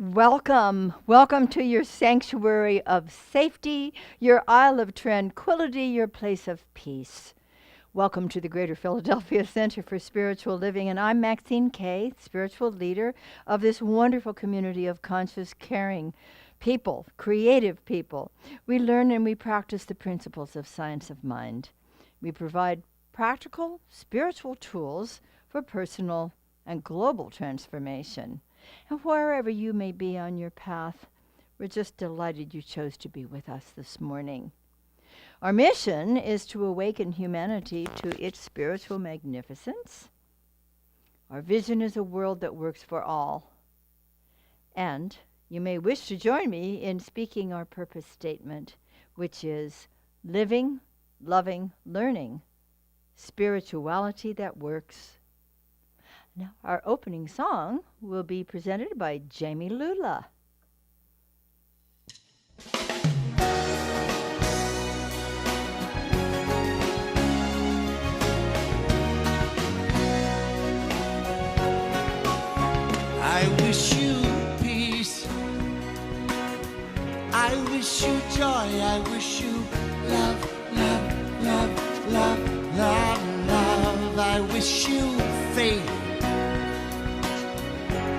Welcome. Welcome to your sanctuary of safety, your isle of tranquility, your place of peace. Welcome to the Greater Philadelphia Center for Spiritual Living, and I'm Maxine Kaye, spiritual leader of this wonderful community of conscious, caring people, creative people. We learn and we practice the principles of science of mind. We provide practical, spiritual tools for personal and global transformation. And wherever you may be on your path, we're just delighted you chose to be with us this morning. Our mission is to awaken humanity to its spiritual magnificence. Our vision is a world that works for all. And you may wish to join me in speaking our purpose statement, which is living, loving, learning, spirituality that works. Now, our opening song will be presented by Jamie Lula. I wish you peace. I wish you joy. I wish you love, love, love, love, love, love. I wish you faith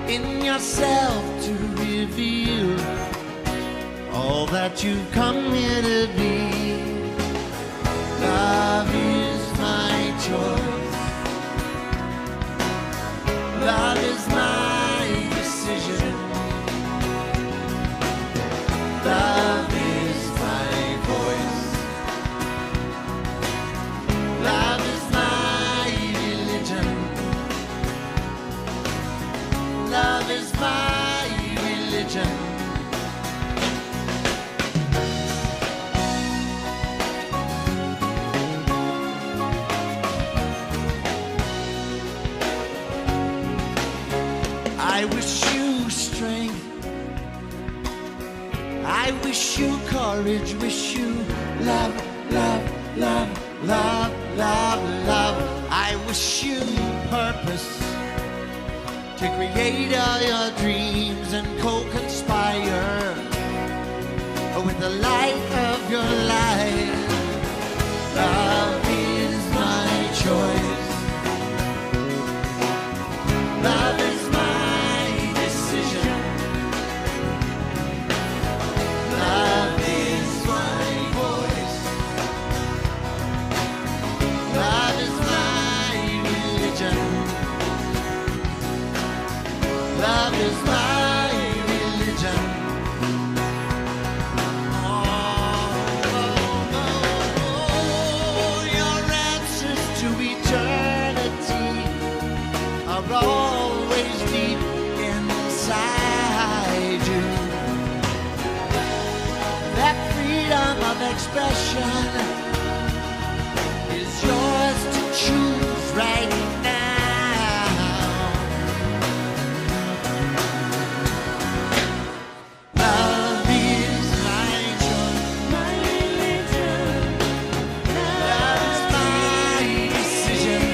in yourself to reveal all that you've come here to be. Love is my choice. Love is my decision. Love is my voice. Love is my religion. Love is my religion. I wish you strength. I wish you courage. Wish you love, love, love, love, love, love. I wish you purpose to create all your dreams and co-conspire with the light of your life. Love is my choice. Love is my decision. Love is my voice. Love is my religion. Love is my religion. Your answers to eternity are always deep inside you. That freedom of expression is yours to choose right now. Love is my choice, my religion. Love is my decision.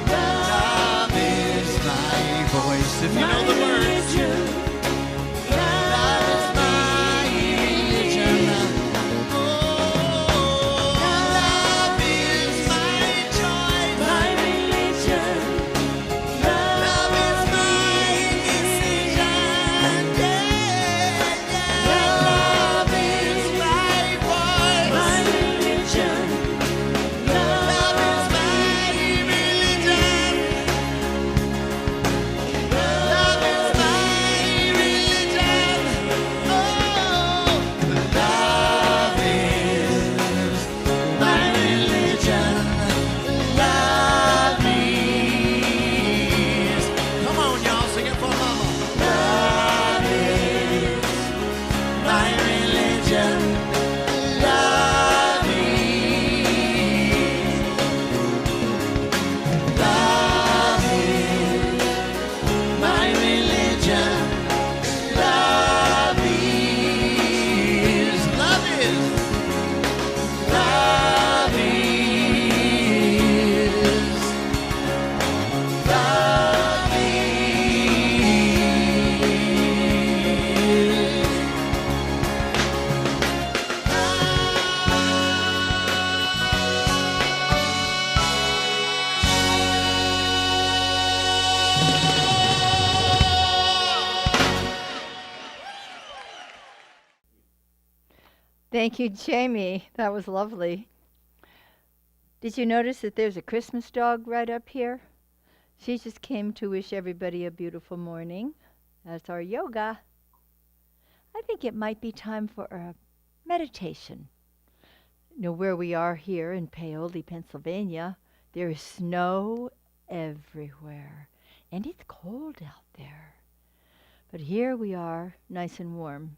Love is my voice. If you know the words, love is my religion. Thank you, Jamie. That was lovely. Did you notice that there's a Christmas dog right up here? She just came to wish everybody a beautiful morning. That's our yoga. I think it might be time for a meditation. You know, where we are here in Paoli, Pennsylvania, there is snow everywhere, and it's cold out there. But here we are, nice and warm.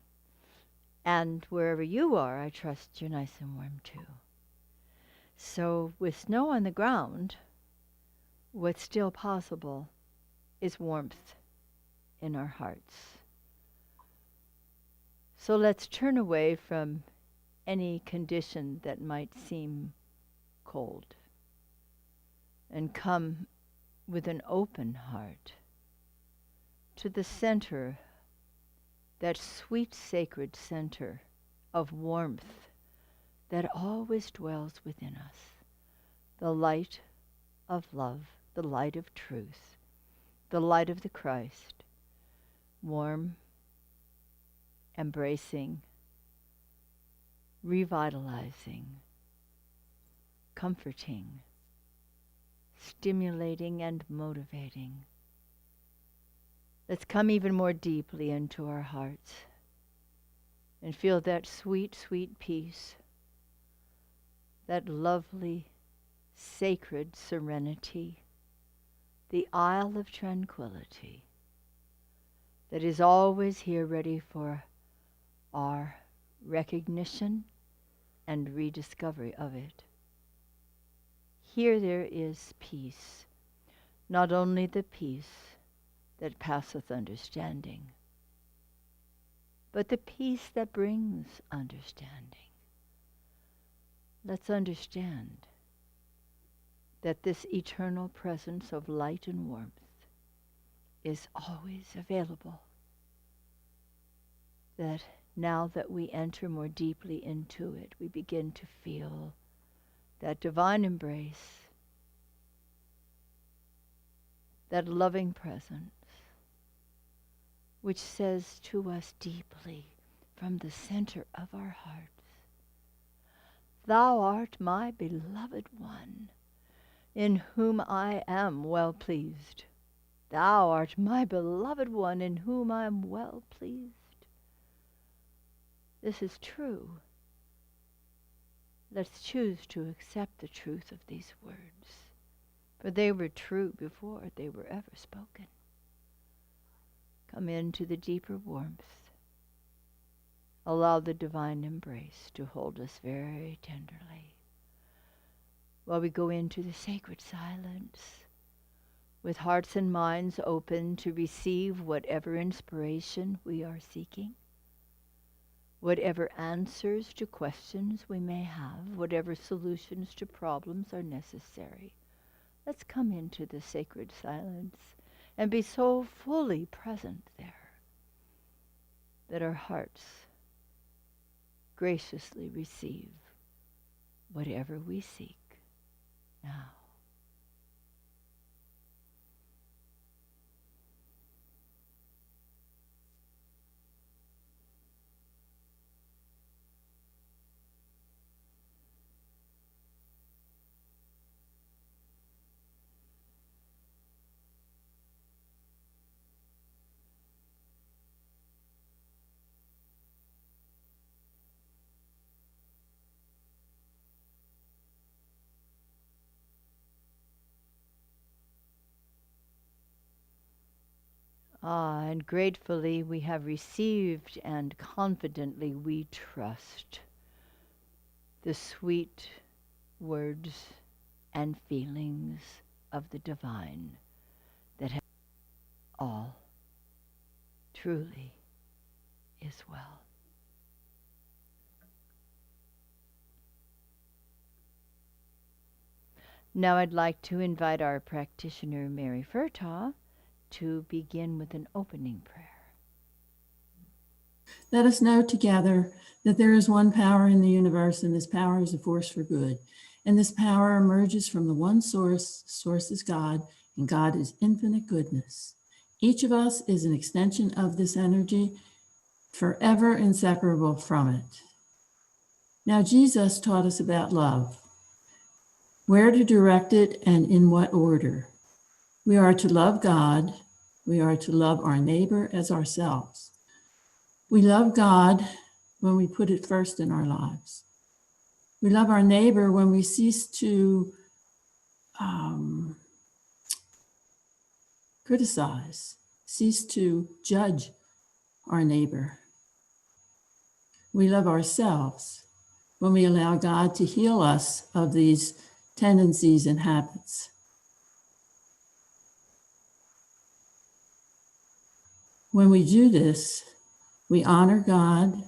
And wherever you are, I trust you're nice and warm too. So with snow on the ground, what's still possible is warmth in our hearts. So let's turn away from any condition that might seem cold and come with an open heart to the center, that sweet sacred center of warmth that always dwells within us, the light of love, the light of truth, the light of the Christ, warm, embracing, revitalizing, comforting, stimulating and motivating. Let's come even more deeply into our hearts and feel that sweet, sweet peace, that lovely, sacred serenity, the Isle of Tranquility that is always here ready for our recognition and rediscovery of it. Here there is peace, not only the peace that passeth understanding, but the peace that brings understanding. Let's understand that this eternal presence of light and warmth is always available. That now that we enter more deeply into it, we begin to feel that divine embrace, that loving presence, which says to us deeply from the center of our hearts, "Thou art my beloved one, in whom I am well pleased. Thou art my beloved one, in whom I am well pleased." This is true. Let's choose to accept the truth of these words, for they were true before they were ever spoken. Come into the deeper warmth. Allow the divine embrace to hold us very tenderly while we go into the sacred silence with hearts and minds open to receive whatever inspiration we are seeking, whatever answers to questions we may have, whatever solutions to problems are necessary. Let's come into the sacred silence and be so fully present there that our hearts graciously receive whatever we seek now. And gratefully we have received, and confidently we trust the sweet words and feelings of the divine that have all truly is well. Now I'd like to invite our practitioner, Mary Furtaw, to begin with an opening prayer. Let us know together that there is one power in the universe, and this power is a force for good. And this power emerges from the one source. Source is God, and God is infinite goodness. Each of us is an extension of this energy, forever inseparable from it. Now, Jesus taught us about love, where to direct it and in what order. We are to love God. We are to love our neighbor as ourselves. We love God when we put it first in our lives. We love our neighbor when we cease to criticize, cease to judge our neighbor. We love ourselves when we allow God to heal us of these tendencies and habits. When we do this, we honor God,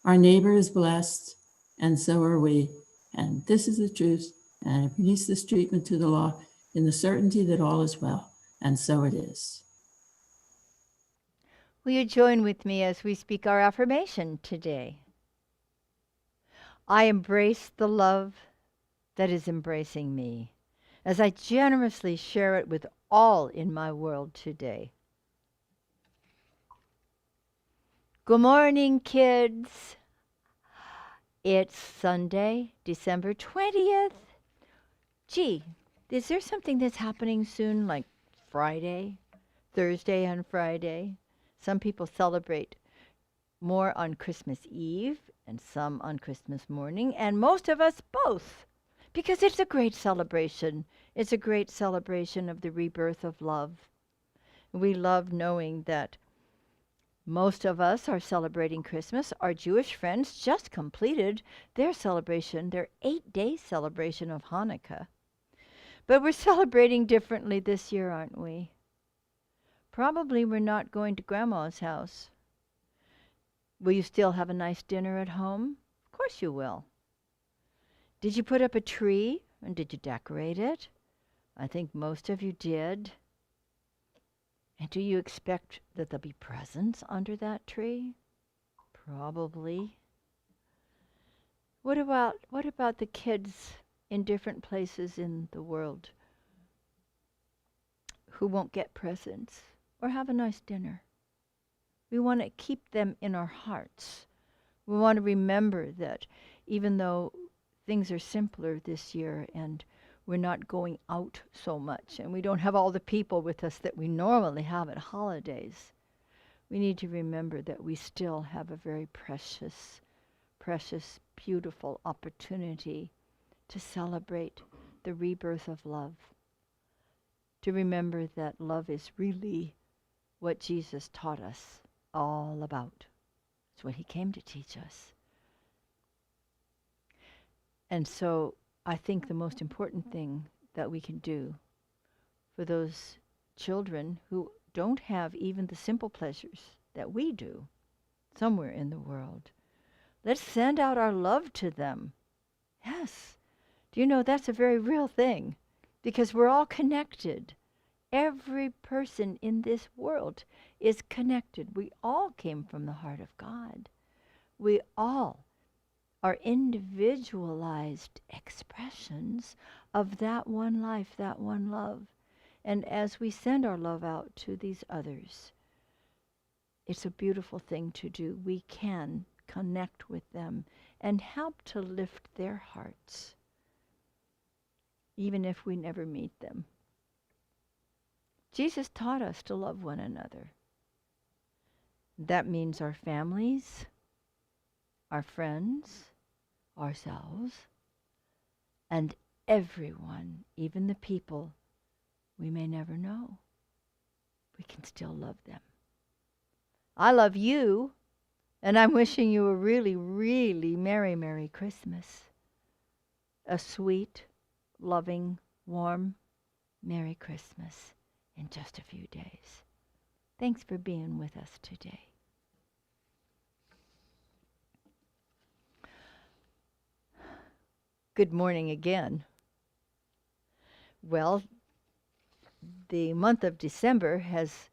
our neighbor is blessed, and so are we. And this is the truth, and it release this treatment to the law in the certainty that all is well, and so it is. Will you join with me as we speak our affirmation today? I embrace the love that is embracing me as I generously share it with all in my world today. Good morning, kids. It's Sunday, December 20th. Gee, is there something that's happening soon, like Friday, Thursday and Friday? Some people celebrate more on Christmas Eve and some on Christmas morning, and most of us both, because it's a great celebration. It's a great celebration of the rebirth of love. We love knowing that most of us are celebrating Christmas. Our Jewish friends just completed their celebration, their 8-day celebration of Hanukkah. But we're celebrating differently this year, aren't we? Probably we're not going to Grandma's house. Will you still have a nice dinner at home? Of course you will. Did you put up a tree and did you decorate it? I think most of you did. And do you expect that there'll be presents under that tree? Probably. What about the kids in different places in the world who won't get presents or have a nice dinner? We want to keep them in our hearts. We want to remember that even though things are simpler this year and we're not going out so much and we don't have all the people with us that we normally have at holidays, we need to remember that we still have a very precious, precious, beautiful opportunity to celebrate the rebirth of love. To remember that love is really what Jesus taught us all about. It's what he came to teach us. And so I think the most important thing that we can do for those children who don't have even the simple pleasures that we do somewhere in the world, let's send out our love to them. Yes. Do you know that's a very real thing? Because we're all connected. Every person in this world is connected. We all came from the heart of God. We all are individualized expressions of that one life, that one love. And as we send our love out to these others, it's a beautiful thing to do. We can connect with them and help to lift their hearts, even if we never meet them. Jesus taught us to love one another. That means our families, our friends, ourselves, and everyone, even the people we may never know. We can still love them. I love you, and I'm wishing you a really, really Merry, Merry Christmas. A sweet, loving, warm Merry Christmas in just a few days. Thanks for being with us today. Good morning again. Well, the month of December has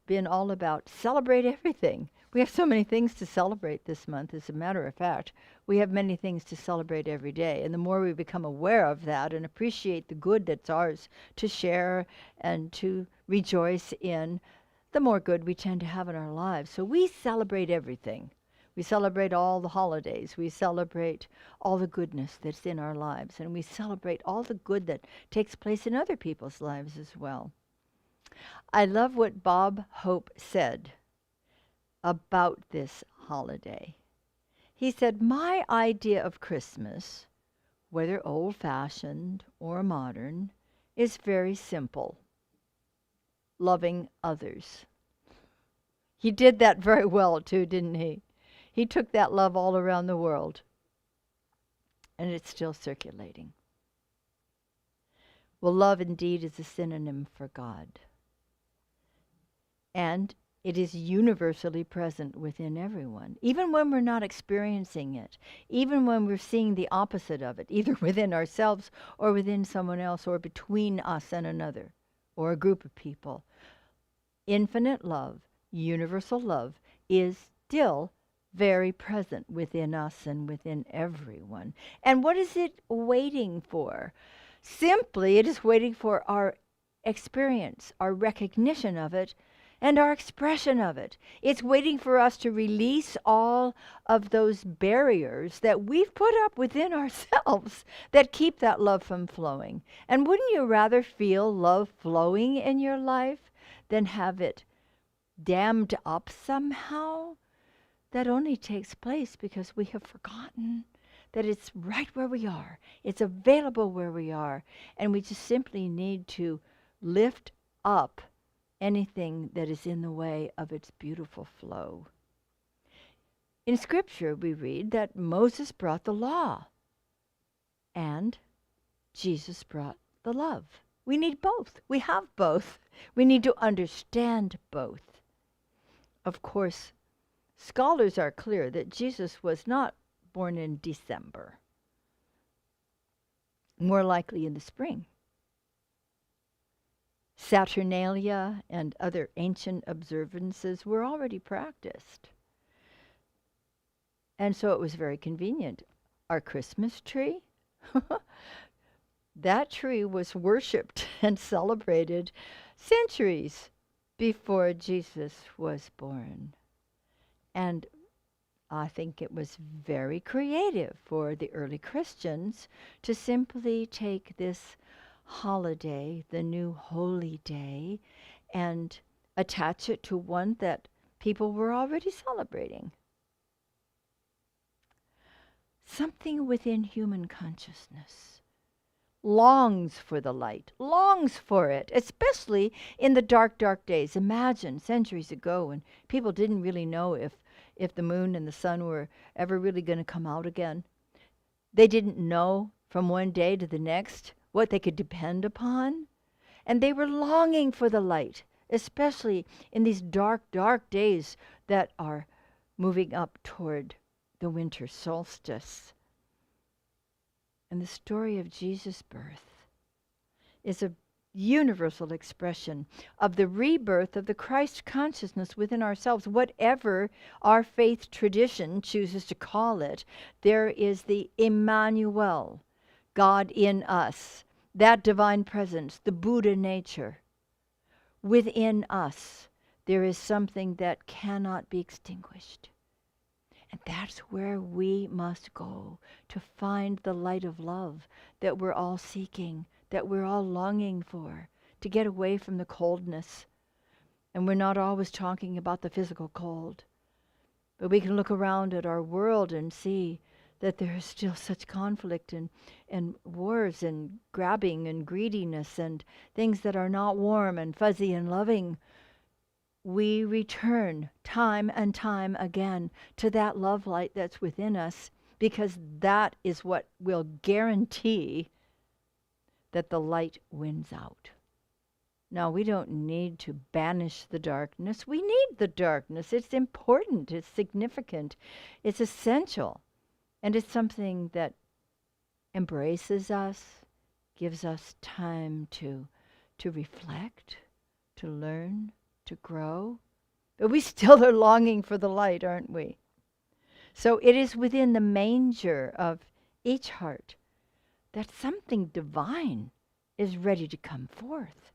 been all about celebrate everything. We have so many things to celebrate this month. As a matter of fact, we have many things to celebrate every day. And the more we become aware of that and appreciate the good that's ours to share and to rejoice in, the more good we tend to have in our lives. So we celebrate everything. We celebrate all the holidays. We celebrate all the goodness that's in our lives. And we celebrate all the good that takes place in other people's lives as well. I love what Bob Hope said about this holiday. He said, "My idea of Christmas, whether old-fashioned or modern, is very simple. Loving others." He did that very well, too, didn't he? He took that love all around the world, and it's still circulating. Well, love indeed is a synonym for God, and it is universally present within everyone, even when we're not experiencing it, even when we're seeing the opposite of it, either within ourselves or within someone else or between us and another or a group of people. Infinite love, universal love, is still very present within us and within everyone. And what is it waiting for? Simply, it is waiting for our experience, our recognition of it, and our expression of it. It's waiting for us to release all of those barriers that we've put up within ourselves that keep that love from flowing. And wouldn't you rather feel love flowing in your life than have it dammed up somehow? That only takes place because we have forgotten that it's right where we are. It's available where we are. And we just simply need to lift up anything that is in the way of its beautiful flow. In Scripture, we read that Moses brought the law and Jesus brought the love. We need both. We have both. We need to understand both. Of course, scholars are clear that Jesus was not born in December, more likely in the spring. Saturnalia and other ancient observances were already practiced. And so it was very convenient. Our Christmas tree, that tree was worshipped and celebrated centuries before Jesus was born. And I think it was very creative for the early Christians to simply take this holiday, the new holy day, and attach it to one that people were already celebrating. Something within human consciousness longs for the light, longs for it, especially in the dark, dark days. Imagine centuries ago when people didn't really know if the moon and the sun were ever really going to come out again. They didn't know from one day to the next what they could depend upon. And they were longing for the light, especially in these dark, dark days that are moving up toward the winter solstice. And the story of Jesus' birth is a universal expression of the rebirth of the Christ consciousness within ourselves. Whatever our faith tradition chooses to call it, there is the Emmanuel, God in us, that divine presence, the Buddha nature. Within us, there is something that cannot be extinguished. And that's where we must go to find the light of love that we're all seeking, that we're all longing for, to get away from the coldness. And we're not always talking about the physical cold, but we can look around at our world and see that there is still such conflict and wars and grabbing and greediness and things that are not warm and fuzzy and loving. We return time and time again to that love light that's within us, because that is what will guarantee that the light wins out. Now, we don't need to banish the darkness. We need the darkness. It's important. It's significant. It's essential. And it's something that embraces us, gives us time to reflect, to learn, to grow. But we still are longing for the light, aren't we? So it is within the manger of each heart that something divine is ready to come forth.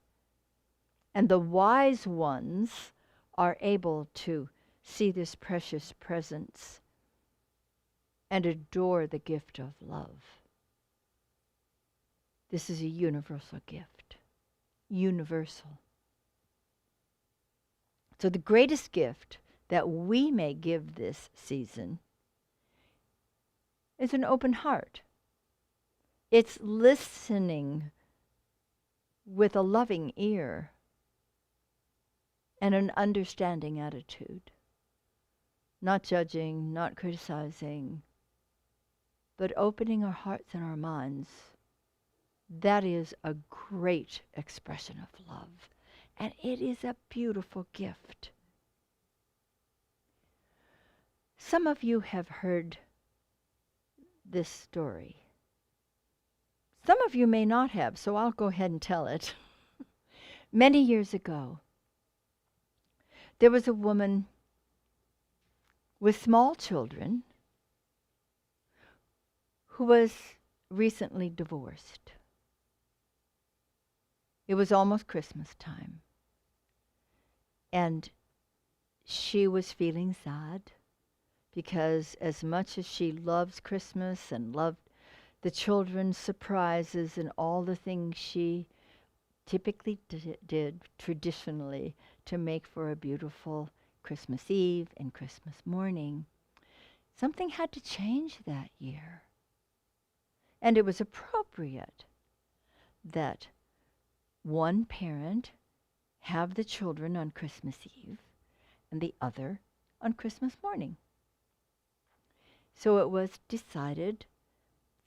And the wise ones are able to see this precious presence and adore the gift of love. This is a universal gift. Universal. So the greatest gift that we may give this season is an open heart. It's listening with a loving ear and an understanding attitude. Not judging, not criticizing, but opening our hearts and our minds. That is a great expression of love. And it is a beautiful gift. Some of you have heard this story. Some of you may not have, so I'll go ahead and tell it. Many years ago, there was a woman with small children who was recently divorced. It was almost Christmas time. And she was feeling sad because as much as she loves Christmas and loved the children's surprises and all the things she typically did traditionally to make for a beautiful Christmas Eve and Christmas morning, something had to change that year. And it was appropriate that one parent have the children on Christmas Eve and the other on Christmas morning. So it was decided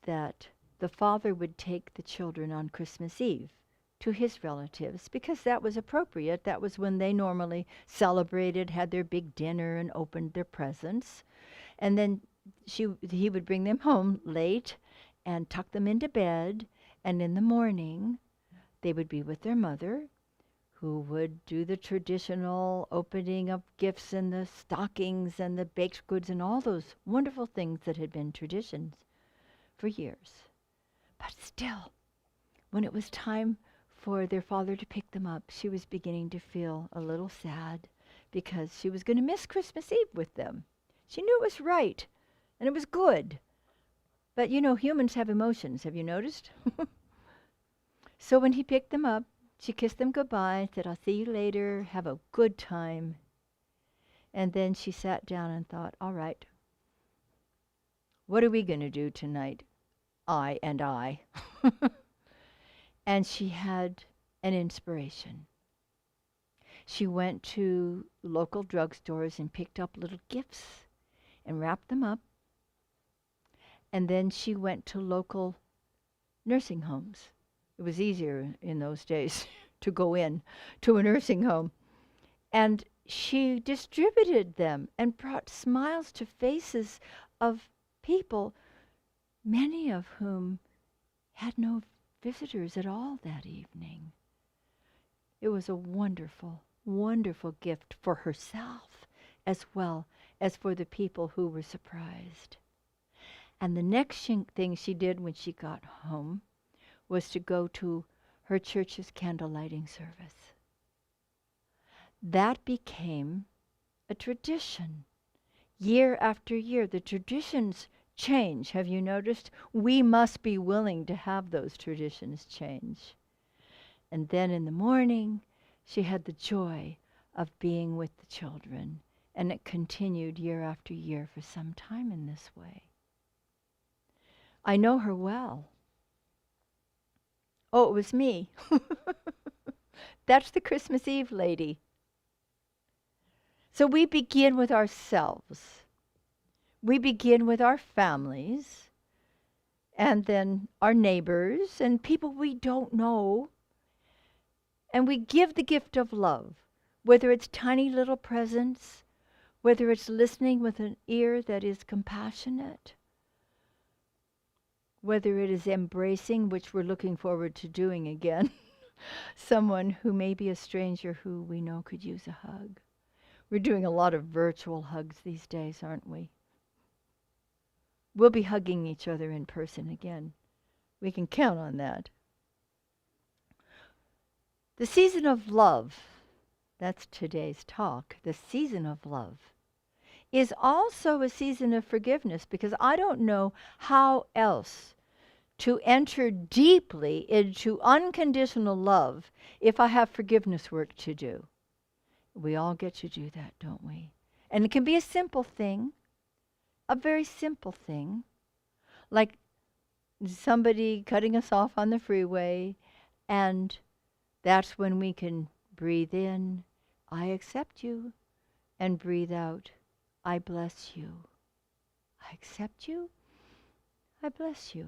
that the father would take the children on Christmas Eve to his relatives because that was appropriate. That was when they normally celebrated, had their big dinner and opened their presents. And then he would bring them home late and tuck them into bed, and in the morning they would be with their mother, who would do the traditional opening of gifts and the stockings and the baked goods and all those wonderful things that had been traditions for years. But still, when it was time for their father to pick them up, she was beginning to feel a little sad because she was going to miss Christmas Eve with them. She knew it was right and it was good. But you know, humans have emotions. Have you noticed? So when he picked them up, she kissed them goodbye, said, "I'll see you later, have a good time." And then she sat down and thought, all right, what are we going to do tonight? I and I. And she had an inspiration. She went to local drugstores and picked up little gifts and wrapped them up. And then she went to local nursing homes. It was easier in those days to go in to a nursing home. And she distributed them and brought smiles to faces of people, many of whom had no visitors at all that evening. It was a wonderful, wonderful gift for herself as well as for the people who were surprised. And the next thing she did when she got home was to go to her church's candle lighting service. That became a tradition. Year after year, the traditions change. Have you noticed? We must be willing to have those traditions change. And then in the morning, she had the joy of being with the children. And it continued year after year for some time in this way. I know her well. Oh, it was me. That's the Christmas Eve lady. So we begin with ourselves. We begin with our families, and then our neighbors and people we don't know. And we give the gift of love, whether it's tiny little presents, whether it's listening with an ear that is compassionate, whether it is embracing, which we're looking forward to doing again, someone who may be a stranger who we know could use a hug. We're doing a lot of virtual hugs these days, aren't we? We'll be hugging each other in person again. We can count on that. The season of love, that's today's talk, the season of love, is also a season of forgiveness, because I don't know how else to enter deeply into unconditional love if I have forgiveness work to do. We all get to do that, don't we? And it can be a simple thing, a very simple thing, like somebody cutting us off on the freeway, and that's when we can breathe in, I accept you, and breathe out, I bless you. I accept you, I bless you.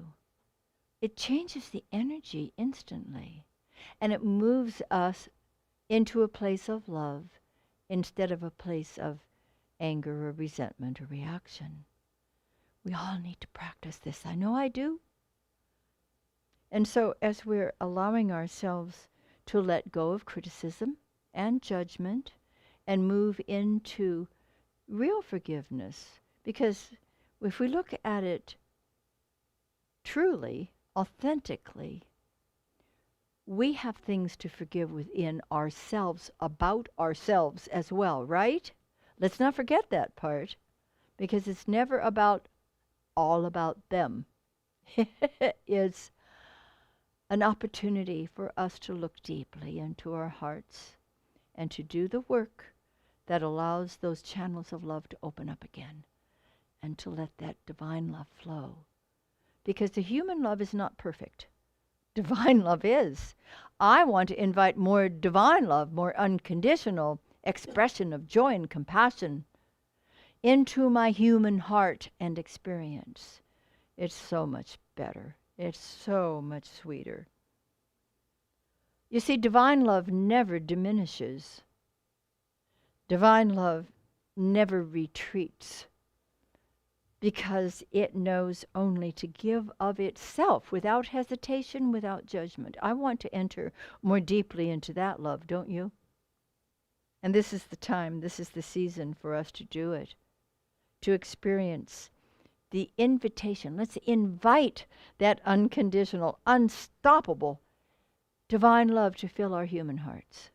It changes the energy instantly, and it moves us into a place of love instead of a place of anger or resentment or reaction. We all need to practice this. I know I do. And so as we're allowing ourselves to let go of criticism and judgment and move into real forgiveness, because if we look at it truly, authentically, we have things to forgive within ourselves, about ourselves as well, right? Let's not forget that part, because it's never all about them. It's an opportunity for us to look deeply into our hearts and to do the work that allows those channels of love to open up again and to let that divine love flow. Because the human love is not perfect. Divine love is. I want to invite more divine love, more unconditional expression of joy and compassion into my human heart and experience. It's so much better. It's so much sweeter. You see, divine love never diminishes. Divine love never retreats, because it knows only to give of itself without hesitation, without judgment. I want to enter more deeply into that love, don't you? And this is the time, this is the season for us to do it, to experience the invitation. Let's invite that unconditional, unstoppable divine love to fill our human hearts.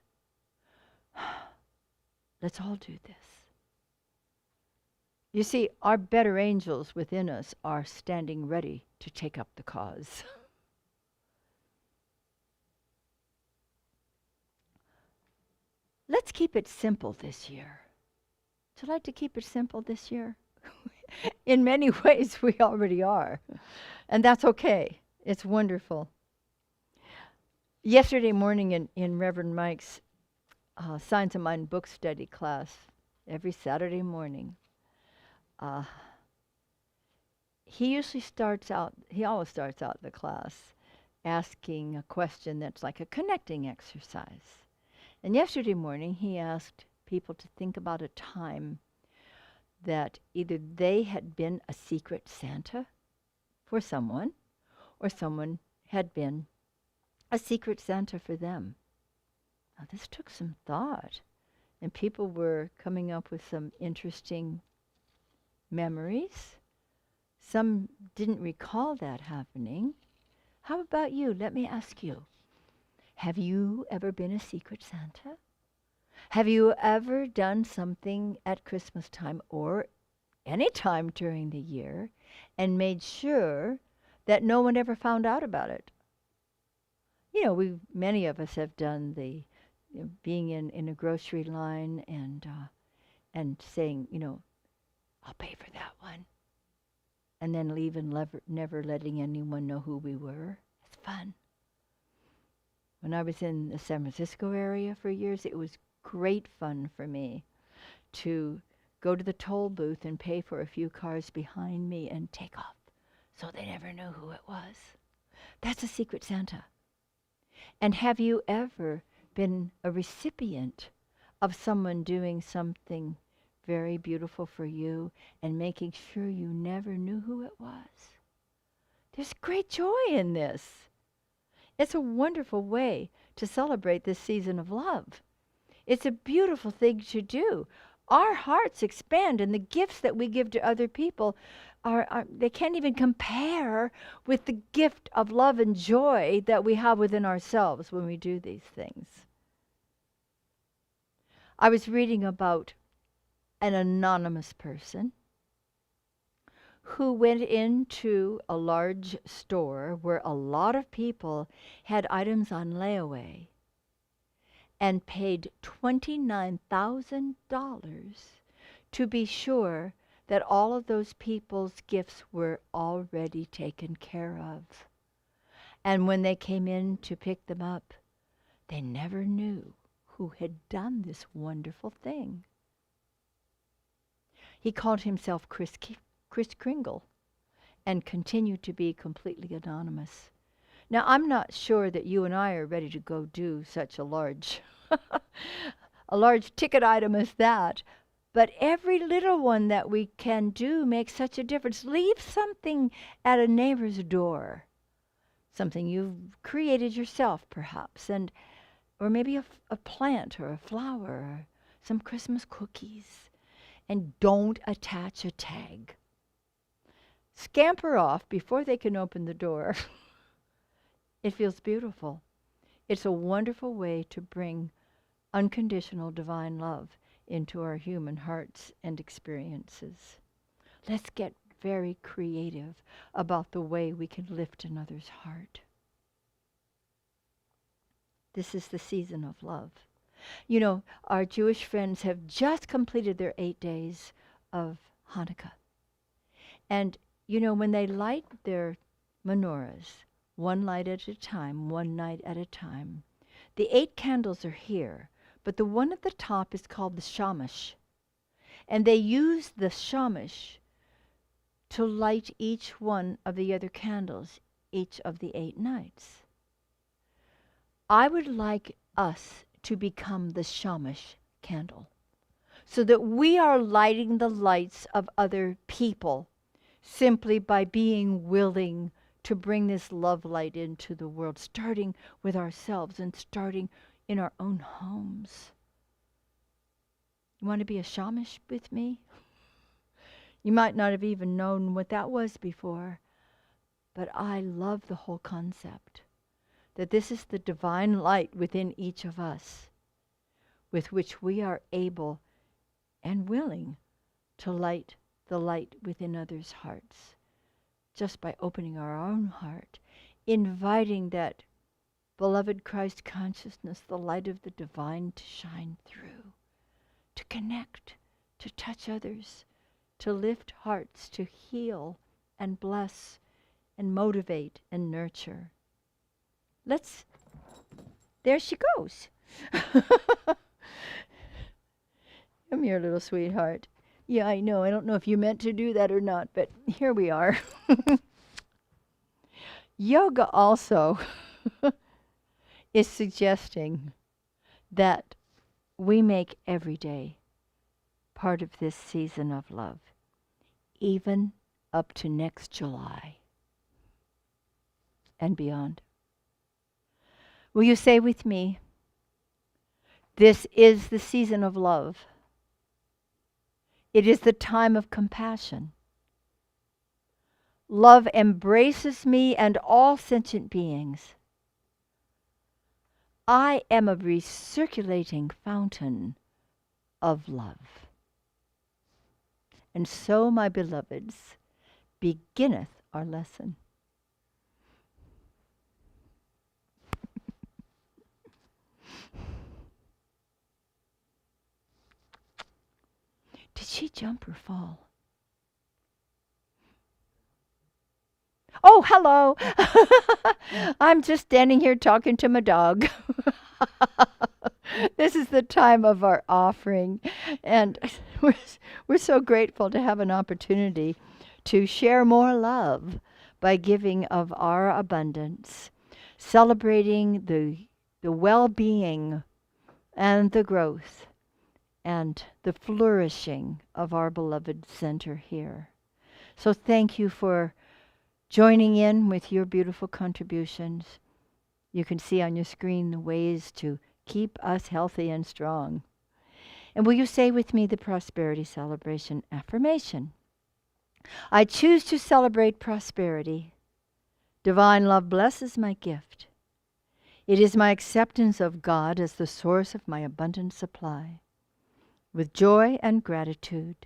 Let's all do this. You see, our better angels within us are standing ready to take up the cause. Let's keep it simple this year. Would you like to keep it simple this year? In many ways, we already are. And that's okay. It's wonderful. Yesterday morning in Reverend Mike's Signs of Mind book study class, every Saturday morning, he always starts out the class asking a question that's like a connecting exercise. And yesterday morning, he asked people to think about a time that either they had been a secret Santa for someone, or someone had been a secret Santa for them. Now, this took some thought, and people were coming up with some interesting memories. Some didn't recall that happening. How about you? Let me ask you. Have you ever been a secret Santa? Have you ever done something at Christmas time or any time during the year and made sure that no one ever found out about it? You know, many of us have done the being in a grocery line and saying, I'll pay for that one, and then leave and never letting anyone know who we were. It's fun. When I was in the San Francisco area for years, it was great fun for me to go to the toll booth and pay for a few cars behind me and take off so they never knew who it was. That's a secret Santa. And have you ever been a recipient of someone doing something very beautiful for you and making sure you never knew who it was? There's great joy in this. It's a wonderful way to celebrate this season of love. It's a beautiful thing to do. Our hearts expand, and the gifts that we give to other people they can't even compare with the gift of love and joy that we have within ourselves when we do these things. I was reading about an anonymous person who went into a large store where a lot of people had items on layaway and paid $29,000 to be sure that all of those people's gifts were already taken care of. And when they came in to pick them up, they never knew who had done this wonderful thing. He called himself Chris Kringle and continued to be completely anonymous. Now, I'm not sure that you and I are ready to go do such a large ticket item as that, but every little one that we can do makes such a difference. Leave something at a neighbor's door, something you've created yourself perhaps, or maybe a plant or a flower or some Christmas cookies, and don't attach a tag. Scamper off before they can open the door. It feels beautiful. It's a wonderful way to bring unconditional divine love into our human hearts and experiences. Let's get very creative about the way we can lift another's heart. This is the season of love. You know, our Jewish friends have just completed their 8 days of Hanukkah. And, you know, when they light their menorahs, one light at a time, one night at a time, the 8 candles are here, but the one at the top is called the shamash. And they use the shamash to light each one of the other candles, each of the 8 nights. I would like us to become the shamash candle, so that we are lighting the lights of other people simply by being willing to bring this love light into the world, starting with ourselves and starting in our own homes. You want to be a shamash with me? You might not have even known what that was before, but I love the whole concept that this is the divine light within each of us, with which we are able and willing to light the light within others' hearts, just by opening our own heart, inviting that beloved Christ consciousness, the light of the divine, to shine through, to connect, to touch others, to lift hearts, to heal and bless and motivate and nurture. There she goes. Come here, little sweetheart. Yeah, I know. I don't know if you meant to do that or not, but here we are. Yoga also is suggesting that we make every day part of this season of love, even up to next July and beyond. Will you say with me, this is the season of love. It is the time of compassion. Love embraces me and all sentient beings. I am a recirculating fountain of love. And so, my beloveds, beginneth our lesson. Did she jump or fall? Oh, hello. I'm just standing here talking to my dog. This is the time of our offering, and we're so grateful to have an opportunity to share more love by giving of our abundance, celebrating the well-being and the growth and the flourishing of our beloved center here. So thank you for joining in with your beautiful contributions. You can see on your screen the ways to keep us healthy and strong. And will you say with me the prosperity celebration affirmation? I choose to celebrate prosperity. Divine love blesses my gift. It is my acceptance of God as the source of my abundant supply. With joy and gratitude,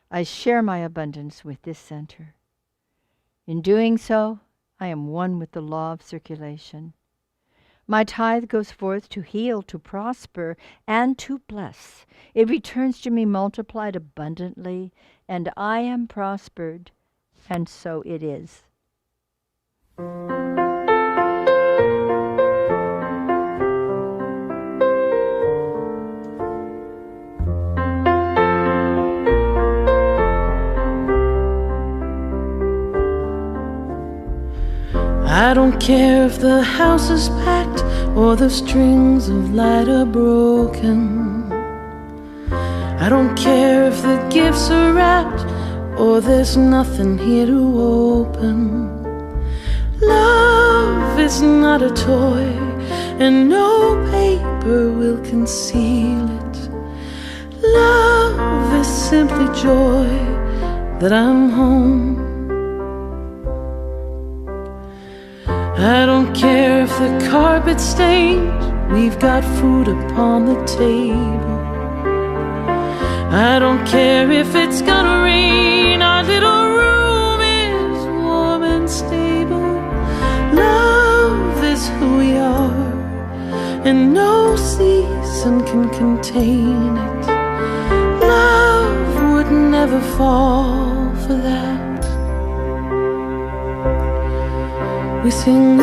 I share my abundance with this center. In doing so, I am one with the law of circulation. My tithe goes forth to heal, to prosper, and to bless. It returns to me multiplied abundantly, and I am prospered, and so it is. I don't care if the house is packed or the strings of light are broken. I don't care if the gifts are wrapped or there's nothing here to open. Love is not a toy, and no paper will conceal it. Love is simply joy that I'm home. I don't care if the carpet's stained, we've got food upon the table. I don't care if it's gonna rain, our little room is warm and stable. Love is who we are, and no season can contain it. Love would never fall for that. We sing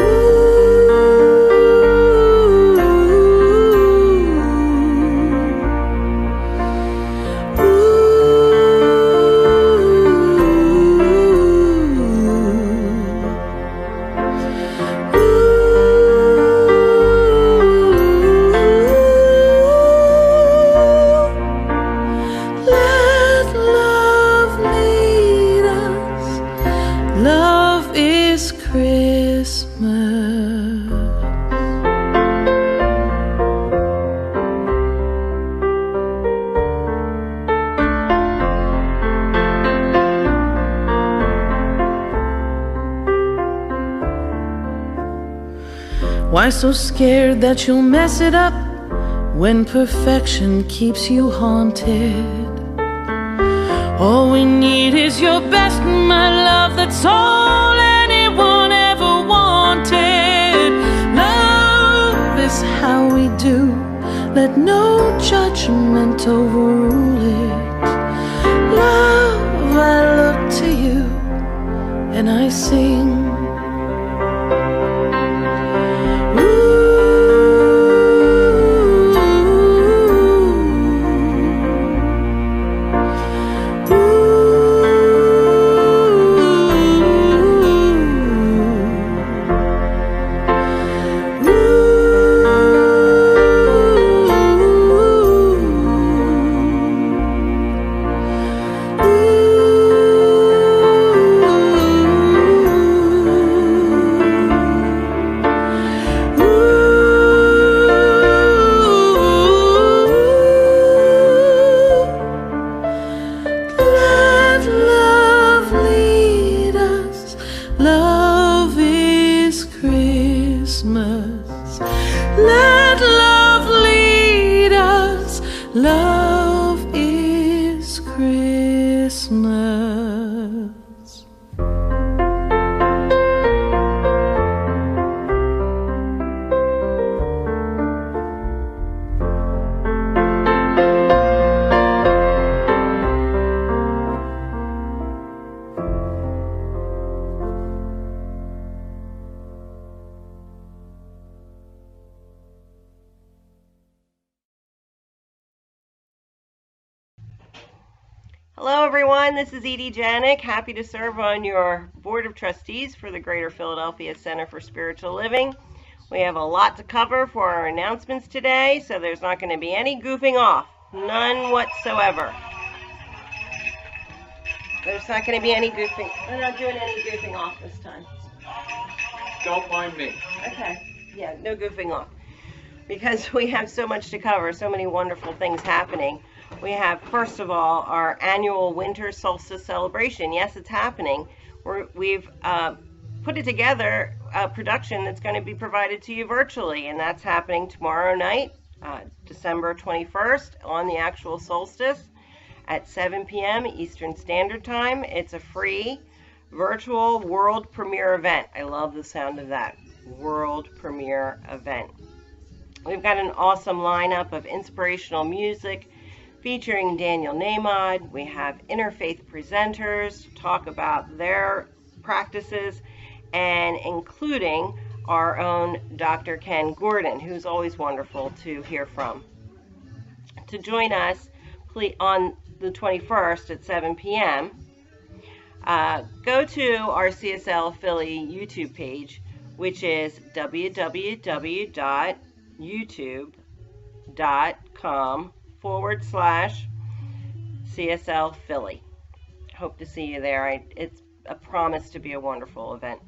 let love lead us. Love is Christmas. Why so scared that you'll mess it up when perfection keeps you haunted? All we need is your best, my love, that's all anyone ever wanted. Love is how we do, let no judgment overrule it. Love, I look to you and I sing. Love is Christmas. Let love lead us. Love is Christmas. Hello everyone, this is Edie Janik, happy to serve on your Board of Trustees for the Greater Philadelphia Center for Spiritual Living. We have a lot to cover for our announcements today, so there's not going to be any goofing off, none whatsoever. There's not going to be any goofing, we're not doing any goofing off this time. Don't mind me. Okay, yeah, no goofing off. Because we have so much to cover, so many wonderful things happening. We have, first of all, our annual winter solstice celebration. Yes, it's happening. We've put it together, a production that's going to be provided to you virtually, and that's happening tomorrow night December 21st on the actual solstice at 7 p.m. Eastern Standard Time. It's a free virtual world premiere event. I love the sound of that. World premiere event. We've got an awesome lineup of inspirational music featuring Daniel Namod. We have interfaith presenters to talk about their practices, and including our own Dr. Ken Gordon, who's always wonderful to hear from. To join us on the 21st at 7 p.m., go to our CSL Philly YouTube page, which is www.youtube.com/CSL Philly. Hope to see you there. It's a promise to be a wonderful event.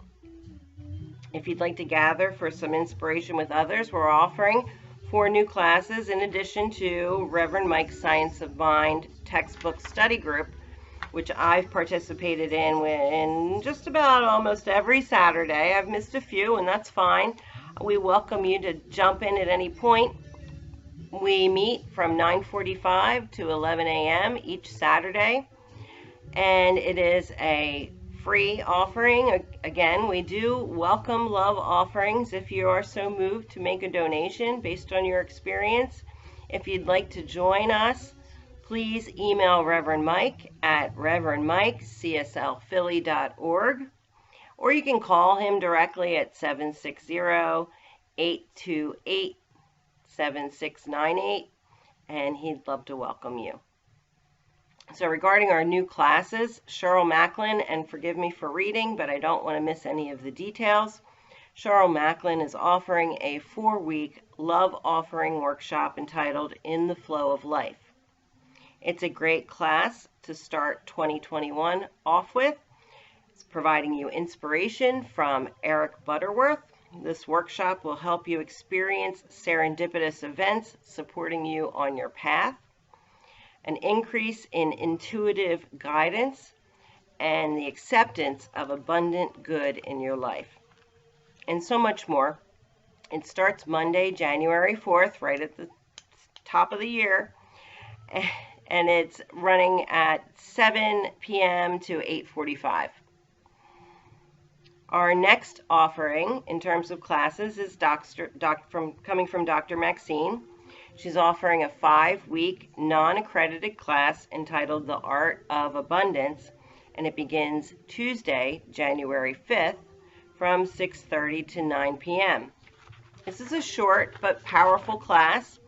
If you'd like to gather for some inspiration with others, we're offering 4 new classes in addition to Reverend Mike's Science of Mind textbook study group, which I've participated in just about almost every Saturday. I've missed a few, and that's fine. We welcome you to jump in at any point. We meet from 9:45 to 11 a.m. each Saturday, and it is a free offering. Again, we do welcome love offerings if you are so moved to make a donation based on your experience. If you'd like to join us, please email Reverend Mike at reverendmike@cslphilly.org, or you can call him directly at 760-828-7698, and he'd love to welcome you. So regarding our new classes, Cheryl Macklin, and forgive me for reading, but I don't want to miss any of the details. Cheryl Macklin is offering a 4-week love offering workshop entitled In the Flow of Life. It's a great class to start 2021 off with. It's providing you inspiration from Eric Butterworth. This workshop will help you experience serendipitous events supporting you on your path, an increase in intuitive guidance, and the acceptance of abundant good in your life, and so much more. It starts Monday, January 4th, right at the top of the year, and it's running at 7 p.m. to 8:45. Our next offering in terms of classes is coming from Dr. Maxine. She's offering a 5-week non-accredited class entitled The Art of Abundance, and it begins Tuesday, January 5th from 6:30 to 9 p.m. This is a short but powerful class,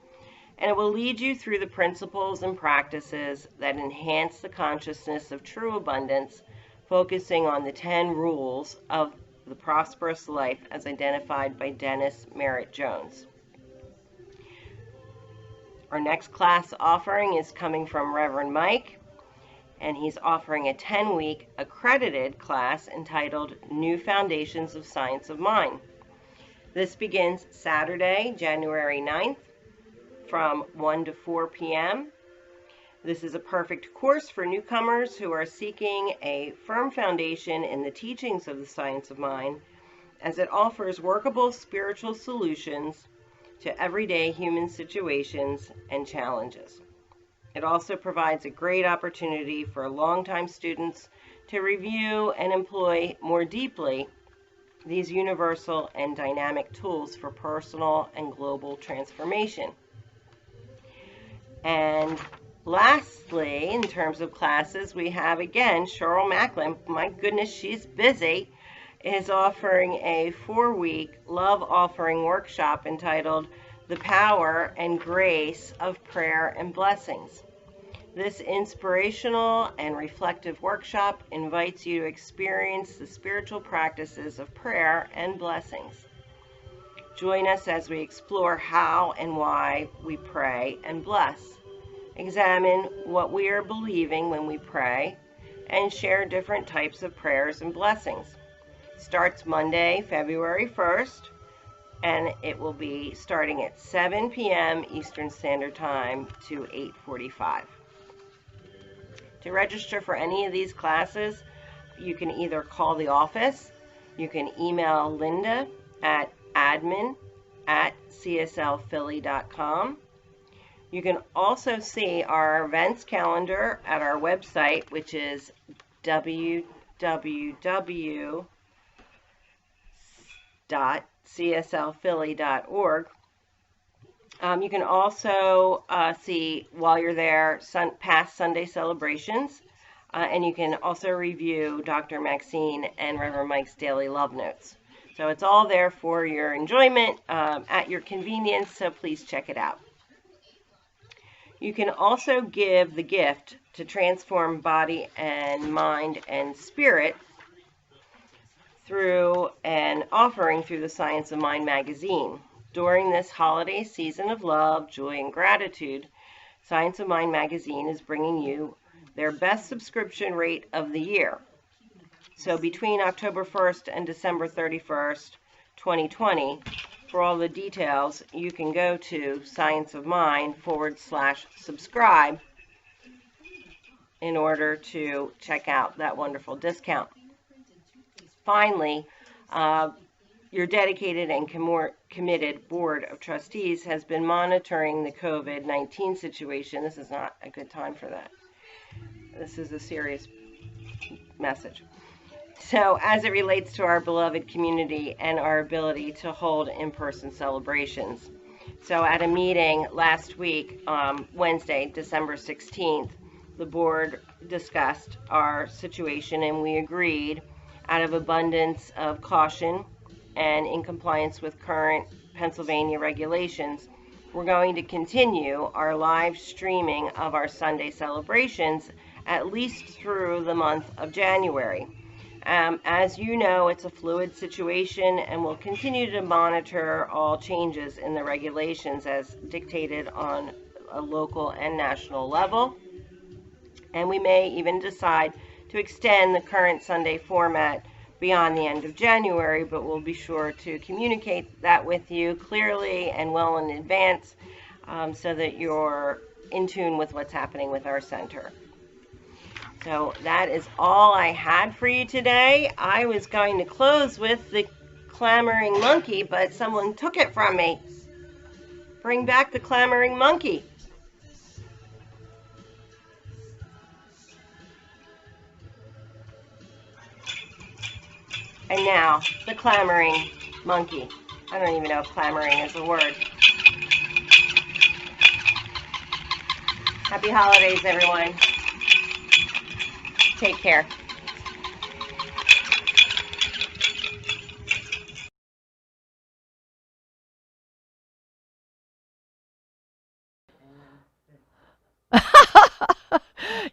and it will lead you through the principles and practices that enhance the consciousness of true abundance, focusing on the 10 rules of the prosperous life as identified by Dennis Merritt Jones. Our next class offering is coming from Reverend Mike, and he's offering a 10-week accredited class entitled New Foundations of Science of Mind. This begins Saturday, January 9th from 1 to 4 p.m. This is a perfect course for newcomers who are seeking a firm foundation in the teachings of the science of mind, as it offers workable spiritual solutions to everyday human situations and challenges. It also provides a great opportunity for longtime students to review and employ more deeply these universal and dynamic tools for personal and global transformation. And lastly, in terms of classes, we have again Cheryl Macklin. My goodness, she's busy. Is offering a 4-week love offering workshop entitled The Power and Grace of Prayer and Blessings. This inspirational and reflective workshop invites you to experience the spiritual practices of prayer and blessings. Join us as we explore how and why we pray and bless, examine what we are believing when we pray, and share different types of prayers and blessings. Starts Monday, February 1st, and it will be starting at 7 p.m. Eastern Standard Time to 8:45. To register for any of these classes, you can either call the office, you can email Linda at admin at cslphilly.com. You can also see our events calendar at our website, which is www.cslphilly.org. You can also see, while you're there, past Sunday celebrations, and you can also review Dr. Maxine and Reverend Mike's daily love notes. So it's all there for your enjoyment at your convenience, so please check it out. You can also give the gift to transform body and mind and spirit through an offering through the Science of Mind magazine. During this holiday season of love, joy, and gratitude, Science of Mind magazine is bringing you their best subscription rate of the year. So between October 1st and December 31st, 2020, for all the details, you can go to scienceofmind/subscribe in order to check out that wonderful discount. Finally, your dedicated and committed Board of Trustees has been monitoring the COVID-19 situation. This is not a good time for that. This is a serious message. So, as it relates to our beloved community and our ability to hold in-person celebrations. So, at a meeting last week, Wednesday, December 16th, the board discussed our situation and we agreed, out of abundance of caution and in compliance with current Pennsylvania regulations, we're going to continue our live streaming of our Sunday celebrations at least through the month of January. As you know, it's a fluid situation and we'll continue to monitor all changes in the regulations as dictated on a local and national level. And we may even decide to extend the current Sunday format beyond the end of January, but we'll be sure to communicate that with you clearly and well in advance so that you're in tune with what's happening with our center. So that is all I had for you today. I was going to close with the clamoring monkey, but someone took it from me. Bring back the clamoring monkey. And now, the clamoring monkey. I don't even know if clamoring is a word. Happy holidays, everyone. Take care.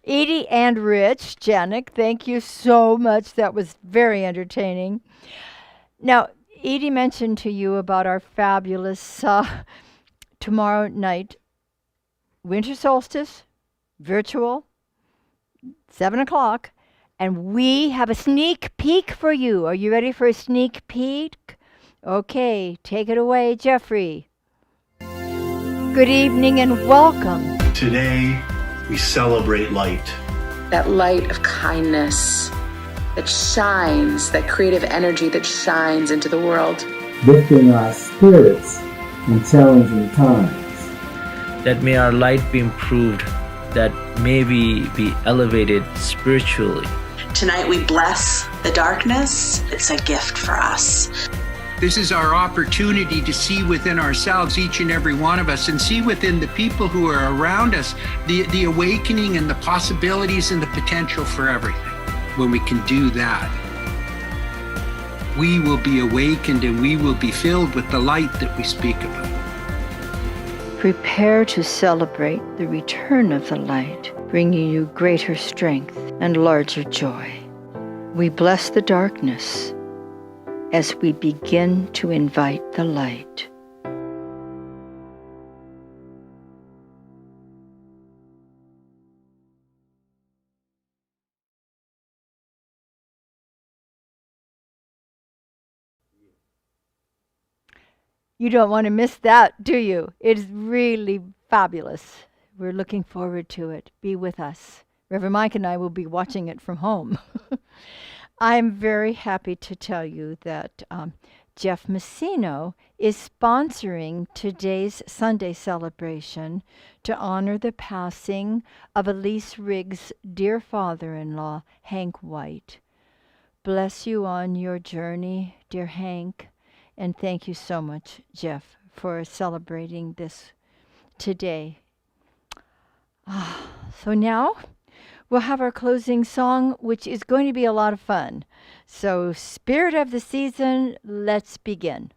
Edie and Rich, Janik, thank you so much. That was very entertaining. Now, Edie mentioned to you about our fabulous tomorrow night winter solstice, virtual, 7 o'clock, and we have a sneak peek for you. Are you ready for a sneak peek? Okay, take it away, Jeffrey. Good evening and welcome. Today, we celebrate light. That light of kindness that shines, that creative energy that shines into the world. Lifting our spirits in challenging times. That may our light be improved, that may we be elevated spiritually. Tonight we bless the darkness. It's a gift for us. This is our opportunity to see within ourselves, each and every one of us, and see within the people who are around us, the awakening and the possibilities and the potential for everything. When we can do that, we will be awakened and we will be filled with the light that we speak about. Prepare to celebrate the return of the light, bringing you greater strength and larger joy. We bless the darkness as we begin to invite the light. You don't want to miss that, do you? It's really fabulous. We're looking forward to it. Be with us. Reverend Mike and I will be watching it from home. I'm very happy to tell you that Jeff Messino is sponsoring today's Sunday celebration to honor the passing of Elise Riggs' dear father-in-law, Hank White. Bless you on your journey, dear Hank, and thank you so much, Jeff, for celebrating this today. So now we'll have our closing song, which is going to be a lot of fun. So, spirit of the season, let's begin.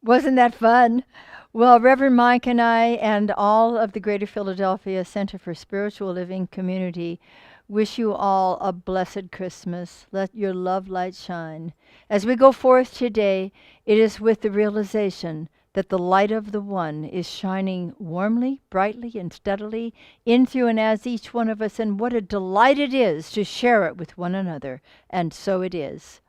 Wasn't that fun? Well, Reverend Mike and I and all of the Greater Philadelphia Center for Spiritual Living community wish you all a blessed Christmas. Let your love light shine. As we go forth today, it is with the realization that the light of the One is shining warmly, brightly, and steadily in, through, and as each one of us, and what a delight it is to share it with one another. And so it is.